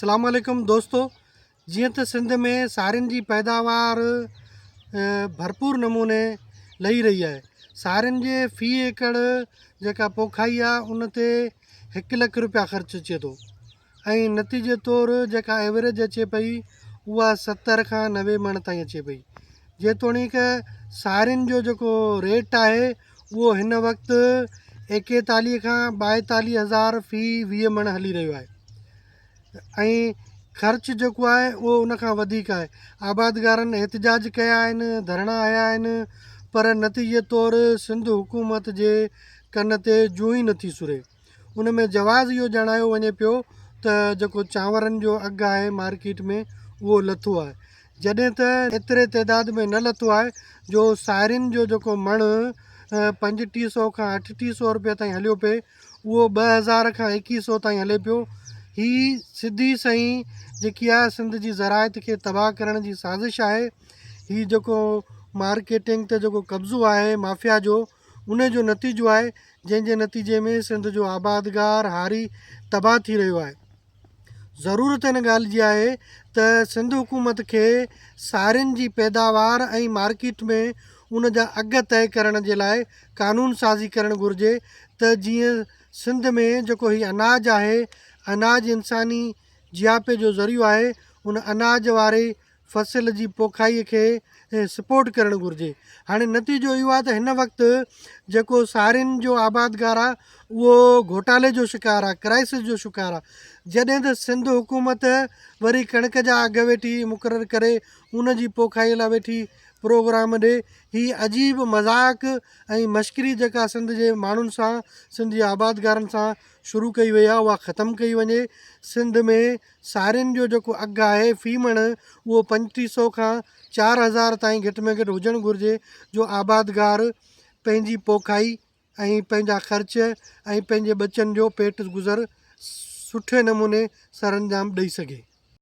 अस्सलाम वालेकुम दोस्तों। जीअं त सिंध में सारियुनि जी पैदावार भरपूर नमूने लही रही आहे। सारियुनि जे फ़ी एकड़ जेका पोखाई आहे उन ते 1 लख रुपया ख़र्चु अचे थो ऐं नतीजे तौरु जेका एवरेज अचे पई उहा 70 खां 90 मण ताईं अचे पई। जेतोणीकि सारियुनि जो जेको रेट आहे उहो हिन वक़्तु 41 खां 42 हज़ार फ़ी 20 मण हली रहियो आहे ऐं ख़र्चु जेको आहे उहो उन खां वधीक आहे। आबादगारनि एहतिजाज कया आहिनि, धरणा हया आहिनि, पर नतीजे तौरु सिंध हुकूमत जे कन ते जूं ई नथी सुरे। उन में जवाज़ इहो ॼाणायो वञे पियो त जेको चांवरनि जो अघु आहे मार्केट में उहो लथो आहे, जॾहिं त एतिरे तइदाद में न लथो आहे जो सारियुनि जो जेको मण 3500 खां 3800 रुपये ताईं हलियो पिए, उहो 2000 खां 2100 ताईं हले पियो। ही सिधी सही जेकी आहे सिंध जी ज़राइत खे तबाह करण जी साज़िश आहे। ही जेको मार्केटिंग ते जेको कब्ज़ो आहे माफ़िया जो, उन जो नतीजो आहे, जंहिंजे नतीजे में सिंध जो आबादगार हारी तबाह थी रहियो आहे। ज़रूरत हिन ॻाल्हि जी आहे त सिंध हुकूमत खे सारियुनि जी पैदावार ऐं मार्केट में उन जा अघ तय करण जे लाइ कानून साज़ी करणु घुरिजे त जीअं सिंध में जेको ही अनाज आहे, अनाज इंसानी जियापे जो ज़रियो आहे, उन अनाज वारे फ़सुल जी पोखाईअ खे सपोर्ट करणु घुरिजे। हाणे नतीजो इहो आहे त हिन वक़्तु जेको सारियुनि जो आबादगार आहे उहो घोटाले जो शिकार आहे, क्राइसिस जो शिकार आहे। जॾहिं त सिंध हुकूमत वरी कणिक जा अघु वेठी मुक़ररु करे उन जी पोखाईअ लाइ वेठी प्रोग्राम ॾे। ही अजीब मज़ाक़ ऐं मश्करी जेका सिंध जे माण्हुनि सां, सिंध जे आबादगारनि सां शुरू कई वई आहे, उहा ख़तमु कई वञे। सिंध में सारियुनि जो जेको अघु आहे फ़ी मण उहो 3500 खां 4000 ताईं घटि में घटि हुजणु घुरिजे, जो आबादगार पंहिंजी पोखाई ऐं पंहिंजा ख़र्च ऐं पंहिंजे बचनि जो पेट गुज़र सुठे नमूने सरअंजाम ॾेई सघे।